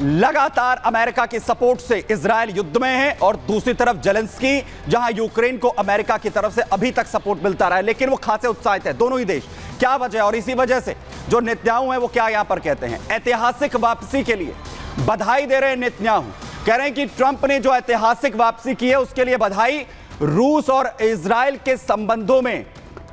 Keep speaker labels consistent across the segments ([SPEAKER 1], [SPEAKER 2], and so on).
[SPEAKER 1] लगातार अमेरिका की सपोर्ट से इजरायल युद्ध में है और दूसरी तरफ जेलेंस्की जहां यूक्रेन को अमेरिका की तरफ से अभी तक सपोर्ट मिलता रहा है, लेकिन वो खासे उत्साहित है दोनों ही देश। क्या वजह है? और इसी वजह से जो नेतन्याहू है वो क्या यहां पर कहते हैं, ऐतिहासिक वापसी के लिए बधाई दे रहे हैं नेतन्याहू। कह रहे हैं कि ट्रंप ने जो ऐतिहासिक वापसी की है उसके लिए बधाई। रूस और इजरायल के संबंधों में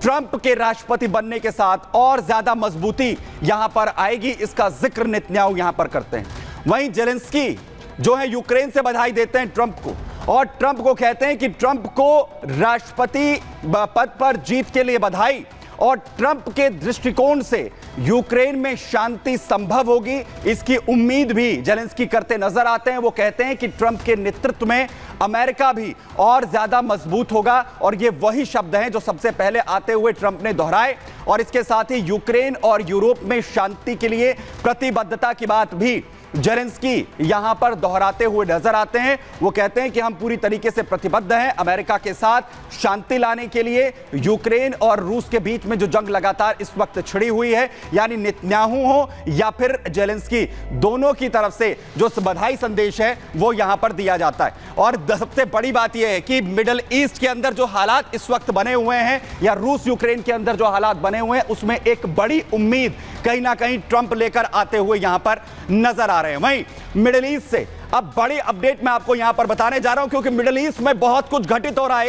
[SPEAKER 1] ट्रंप के राष्ट्रपति बनने के साथ और ज्यादा मजबूती यहां पर आएगी, इसका जिक्र नेतन्याहू यहां पर करते हैं। वहीं जेलेंस्की जो है यूक्रेन से बधाई देते हैं ट्रंप को और ट्रंप को कहते हैं कि ट्रंप को राष्ट्रपति पद पर जीत के लिए बधाई और ट्रंप के दृष्टिकोण से यूक्रेन में शांति संभव होगी, इसकी उम्मीद भी जेलेंस्की करते नजर आते हैं। वो कहते हैं कि ट्रंप के नेतृत्व में अमेरिका भी और ज्यादा मजबूत होगा और ये वही शब्द हैं जो सबसे पहले आते हुए ट्रंप ने दोहराए और इसके साथ ही यूक्रेन और यूरोप में शांति के लिए प्रतिबद्धता की बात भी जेलेंस्की यहां पर दोहराते हुए नजर आते हैं। वो कहते हैं कि हम पूरी तरीके से प्रतिबद्ध हैं अमेरिका के साथ शांति लाने के लिए। यूक्रेन और रूस के बीच में जो जंग लगातार इस वक्त छिड़ी हुई है, यानी नेतन्याहू हो या फिर जेलेंस्की, दोनों की तरफ से जो बधाई संदेश है वो यहां पर दिया जाता है। और सबसे बड़ी बात यह है कि मिडल ईस्ट के अंदर जो हालात इस वक्त बने हुए हैं या रूस यूक्रेन के अंदर जो हालात बने हुए हैं उसमें एक बड़ी उम्मीद कहीं ना कहीं ट्रंप लेकर आते हुए यहां पर नजर आ रहे हैं। वहीं मिडिल ईस्ट से अब बड़ी अपडेट मैं आपको यहां पर बताने जा रहा हूं क्योंकि मिडिल ईस्ट में बहुत कुछ घटित हो रहा है।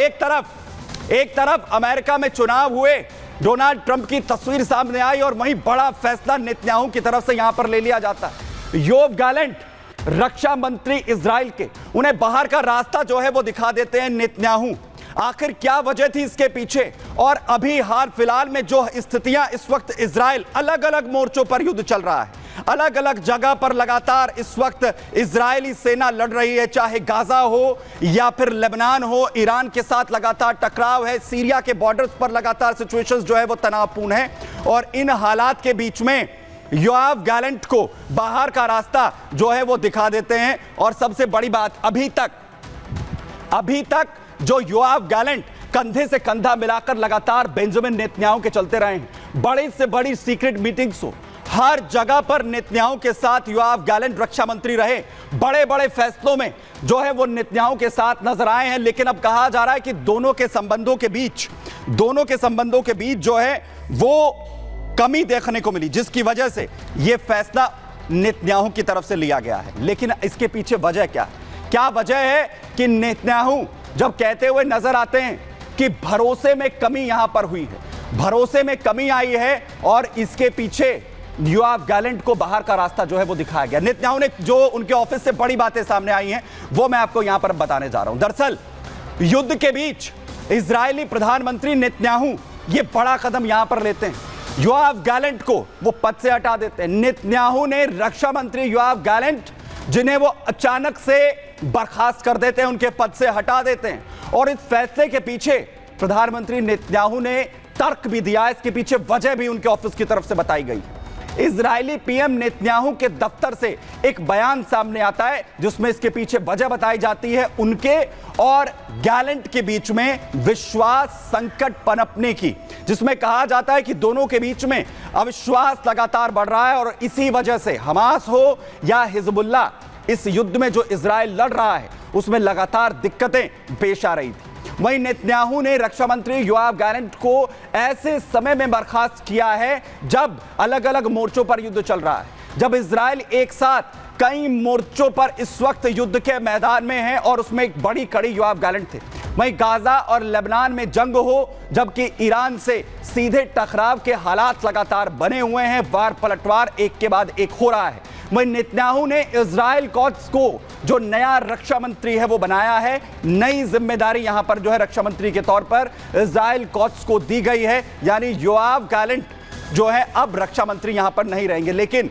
[SPEAKER 1] एक तरफ अमेरिका में चुनाव हुए, डोनाल्ड ट्रंप की तस्वीर सामने आई और वहीं बड़ा फैसला नेतन्याहू की तरफ से यहां पर ले लिया जाता है। योव गैलेंट रक्षा मंत्री इजराइल के, उन्हें बाहर का रास्ता जो है वो दिखा देते हैं नेतन्याहू। आखिर क्या वजह थी इसके पीछे? और अभी हाल फिलहाल में जो स्थितियां इस वक्त इजराइल अलग अलग मोर्चों पर युद्ध चल रहा है, अलग अलग जगह पर लगातार इस वक्त इजरायली सेना लड़ रही है, चाहे गाजा हो या फिर लेबनान हो, ईरान के साथ लगातार टकराव है, सीरिया के बॉर्डर्स पर लगातार सिचुएशंस जो है वो तनावपूर्ण है। और इन हालात के बीच में योआव गैलेंट को बाहर का रास्ता जो है वो दिखा देते हैं। और सबसे बड़ी बात, अभी तक जो योआव गैलेंट कंधे से कंधा मिलाकर लगातार बेंजामिन नेतन्याहू के चलते रहे हैं, बड़ी से बड़ी सीक्रेट मीटिंग्स हो, हर जगह पर नेतन्याहू के साथ योआव गैलेंट रक्षा मंत्री रहे, बड़े बड़े फैसलों में जो है वो नेतन्याहू के साथ नजर आए हैं। लेकिन अब कहा जा रहा है कि दोनों के संबंधों के बीच जो है वो कमी देखने को मिली, जिसकी वजह से यह फैसला नेतन्याहू की तरफ से लिया गया है। लेकिन इसके पीछे वजह क्या वजह है कि नेतन्याहू जब कहते हुए नजर आते हैं कि भरोसे में कमी यहां पर हुई है, भरोसे में कमी आई है और इसके पीछे योआव गैलेंट को बाहर का रास्ता जो है वो दिखाया गया। नेतन्याहू ने जो उनके ऑफिस से बड़ी बातें सामने आई हैं वो मैं आपको यहां पर बताने जा रहा हूं। दरअसल युद्ध के बीच इजरायली प्रधानमंत्री नेतन्याहू ये बड़ा कदम यहां पर लेते हैं, योआव गैलेंट को वो पद से हटा देते हैं। नेतन्याहू ने रक्षा मंत्री योआव गैलेंट, जिन्हें वो अचानक से बर्खास्त कर देते हैं, उनके पद से हटा देते हैं। और इस फैसले के पीछे प्रधानमंत्री नेतन्याहू ने तर्क भी दिया, इसके पीछे वजह भी उनके ऑफिस की तरफ से बताई गई। इजरायली पीएम नेतन्याहू के दफ्तर से एक बयान सामने आता है जिसमें इसके पीछे वजह बताई जाती है उनके और गैलेंट के बीच में विश्वास संकट पनपने की, जिसमें कहा जाता है कि दोनों के बीच में अविश्वास लगातार बढ़ रहा है और इसी वजह से हमास हो या हिजबुल्लाह, इस युद्ध में जो इजराइल लड़ रहा है उसमें लगातार दिक्कतें पेश आ रही थी। वहीं नेतन्याहू ने रक्षा मंत्री योआव गैलेंट को ऐसे समय में बर्खास्त किया है जब अलग अलग मोर्चों पर युद्ध चल रहा है, जब इजराइल एक साथ कई मोर्चों पर इस वक्त युद्ध के मैदान में है और उसमें एक बड़ी कड़ी योआव गैलेंट थे। वहीं गाजा और लेबनान में जंग हो, जबकि ईरान से सीधे टकराव के हालात लगातार बने हुए हैं, वार पलटवार एक के बाद एक हो रहा है। वहीं नेतन्याहू ने इजराइल कोट्स को जो नया रक्षा मंत्री है वो बनाया है, नई जिम्मेदारी यहां पर जो है रक्षा मंत्री के तौर पर इजराइल कोट्स को दी गई है, यानी योआव गैलेंट जो है अब रक्षा मंत्री यहां पर नहीं रहेंगे। लेकिन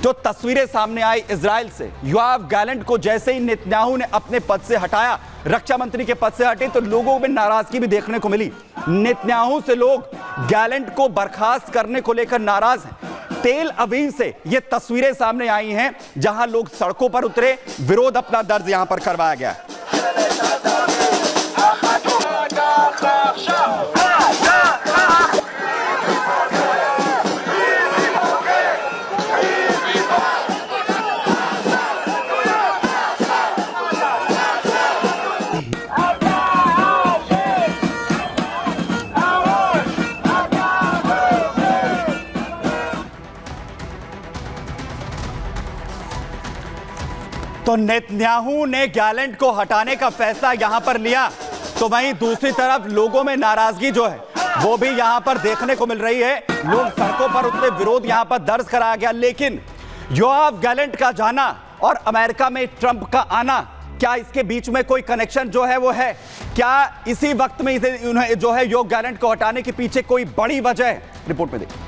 [SPEAKER 1] जो तस्वीरें सामने आई इजराइल से, योआव गैलेंट को जैसे ही नेतन्याहू ने अपने पद से हटाया, रक्षा मंत्री के पद से हटे, तो लोगों में नाराजगी भी देखने को मिली। नेतन्याहू से लोग गैलेंट को बर्खास्त करने को लेकर नाराज हैं। तेल अवीव से ये तस्वीरें सामने आई हैं जहां लोग सड़कों पर उतरे, विरोध अपना दर्ज यहां पर करवाया गया है। तो नेतन्याहू ने गैलेंट को हटाने का फैसला यहां पर लिया, तो वहीं दूसरी तरफ लोगों में नाराजगी जो है वो भी यहां पर देखने को मिल रही है। लोग सड़कों पर उतरे, विरोध यहां पर दर्ज कराया गया। लेकिन योआव गैलेंट का जाना और अमेरिका में ट्रंप का आना, क्या इसके बीच में कोई कनेक्शन जो है वो है? क्या इसी वक्त में इसे जो है योआव गैलेंट को हटाने के पीछे कोई बड़ी वजह है? रिपोर्ट में देखिए।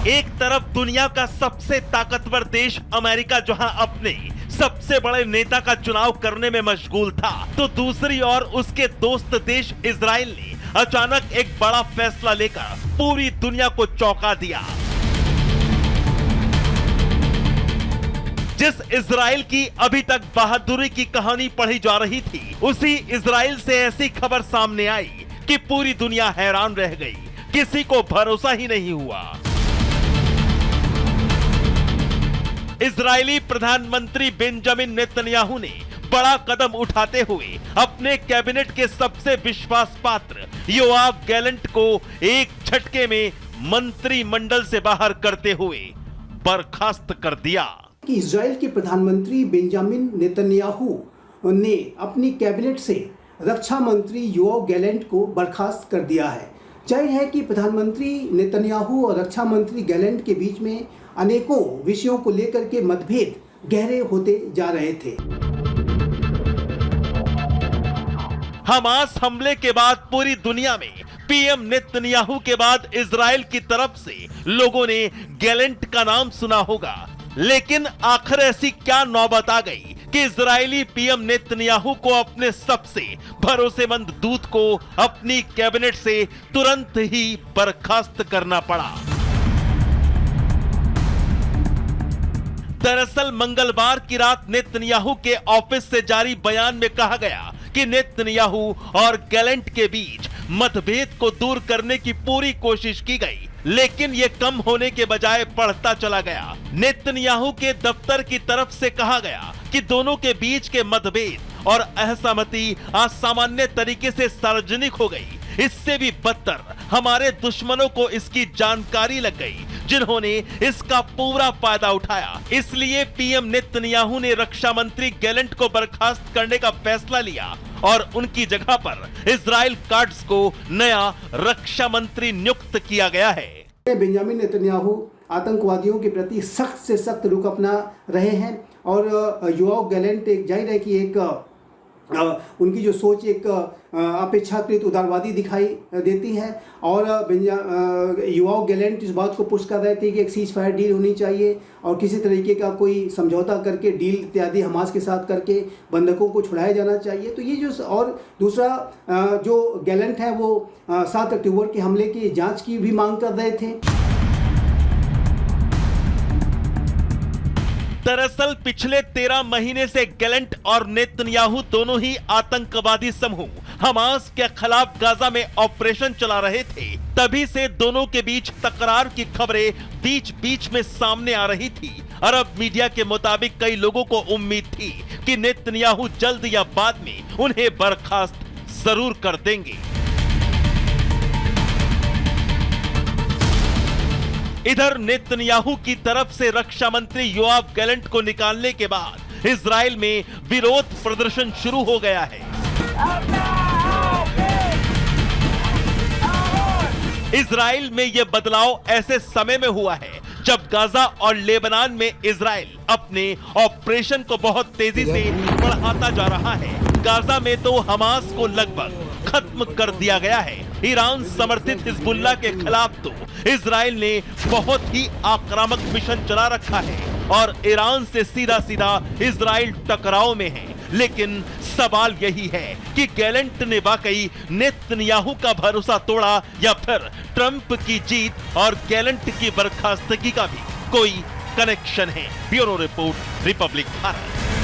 [SPEAKER 2] एक तरफ दुनिया का सबसे ताकतवर देश अमेरिका जहां अपने सबसे बड़े नेता का चुनाव करने में मशगूल था, तो दूसरी ओर उसके दोस्त देश इजराइल ने अचानक एक बड़ा फैसला लेकर पूरी दुनिया को चौंका दिया। जिस इजराइल की अभी तक बहादुरी की कहानी पढ़ी जा रही थी, उसी इजराइल से ऐसी खबर सामने आई कि पूरी दुनिया हैरान रह गई। किसी को भरोसा ही नहीं हुआ। इजरायली प्रधानमंत्री बेंजामिन नेतन्याहू ने बड़ा कदम उठाते हुए अपने कैबिनेट के सबसे विश्वास पात्र योआव गैलेंट को एक झटके में मंत्रिमंडल से बाहर करते हुए बर्खास्त कर दिया।
[SPEAKER 3] कि इजराइल के प्रधानमंत्री बेंजामिन नेतन्याहू ने अपनी कैबिनेट से रक्षा मंत्री योआव गैलेंट को बर्खास्त कर दिया है। जाहिर है कि प्रधानमंत्री नेतन्याहू और रक्षा मंत्री गैलेंट के बीच में अनेकों विषयों को लेकर के मतभेद गहरे होते जा रहे थे।
[SPEAKER 2] हमास हमले के बाद पूरी दुनिया में पीएम नेतन्याहू के बाद इजराइल की तरफ से लोगों ने गैलेंट का नाम सुना होगा, लेकिन आखिर ऐसी क्या नौबत आ गई कि इजरायली पीएम नेतन्याहू को अपने सबसे भरोसेमंद दूत को अपनी कैबिनेट से तुरंत ही बर्खास्त करना पड़ा। दरअसल मंगलवार की रात नेतन्याहू के ऑफिस से जारी बयान में कहा गया कि नेतन्याहू और गैलेंट के बीच मतभेद को दूर करने की पूरी कोशिश की गई, लेकिन ये कम होने के बजाय बढ़ता चला गया। नेतन्याहू के दफ्तर की तरफ से कहा गया कि दोनों के बीच के मतभेद और असहमति असामान्य तरीके से सार्वजनिक हो गई। इससे भी बदतर हमारे दुश्मनों को इसकी जानकारी लग गई, जिन्होंने इसका पूरा फायदा उठाया। इसलिए पीएम नेतन्याहू ने रक्षा मंत्री गैलेंट को बर्खास्त करने का फैसला लिया और उनकी जगह पर इजराइल काट्ज को नया रक्षा मंत्री नियुक्त किया गया है।
[SPEAKER 3] बेंजामिन नेतन्याहू आतंकवादियों के प्रति सख्त से सख्त रुख अपना रहे हैं और योआव गैलेंट एक जाहिर है कि एक उनकी जो सोच एक अपेक्षाकृत उदारवादी दिखाई देती है और योआव गैलेंट इस बात को पुश कर रहे थे कि एक सीज फायर डील होनी चाहिए और किसी तरीके का कोई समझौता करके डील इत्यादि हमास के साथ करके बंधकों को छुड़ाया जाना चाहिए। तो ये जो और दूसरा जो गैलेंट है वो 7 अक्टूबर के हमले की जांच की भी मांग कर रहे थे।
[SPEAKER 2] दरअसल पिछले 13 महीने से गैलेंट और नेतन्याहू दोनों ही आतंकवादी समूह हमास के खिलाफ गाजा में ऑपरेशन चला रहे थे। तभी से दोनों के बीच तकरार की खबरें बीच बीच में सामने आ रही थी। अरब मीडिया के मुताबिक कई लोगों को उम्मीद थी कि नेतन्याहू जल्द या बाद में उन्हें बर्खास्त जरूर कर देंगे। इधर नेतन्याहू की तरफ से रक्षा मंत्री योआव गैलेंट को निकालने के बाद इजराइल में विरोध प्रदर्शन शुरू हो गया है। इजराइल में यह बदलाव ऐसे समय में हुआ है जब गाजा और लेबनान में इजराइल अपने ऑपरेशन को बहुत तेजी से बढ़ाता जा रहा है। गाजा में तो हमास को लगभग खत्म कर दिया गया है। ईरान समर्थित हिजबुल्लाह के खिलाफ तो इजराइल ने बहुत ही आक्रामक मिशन चला रखा है और ईरान से सीधा सीधा इजराइल टकराव में है। लेकिन सवाल यही है कि गैलेंट ने वाकई नेतन्याहू का भरोसा तोड़ा या फिर ट्रंप की जीत और गैलेंट की बर्खास्तगी का भी कोई कनेक्शन है। Bureau report, Republic Bharat.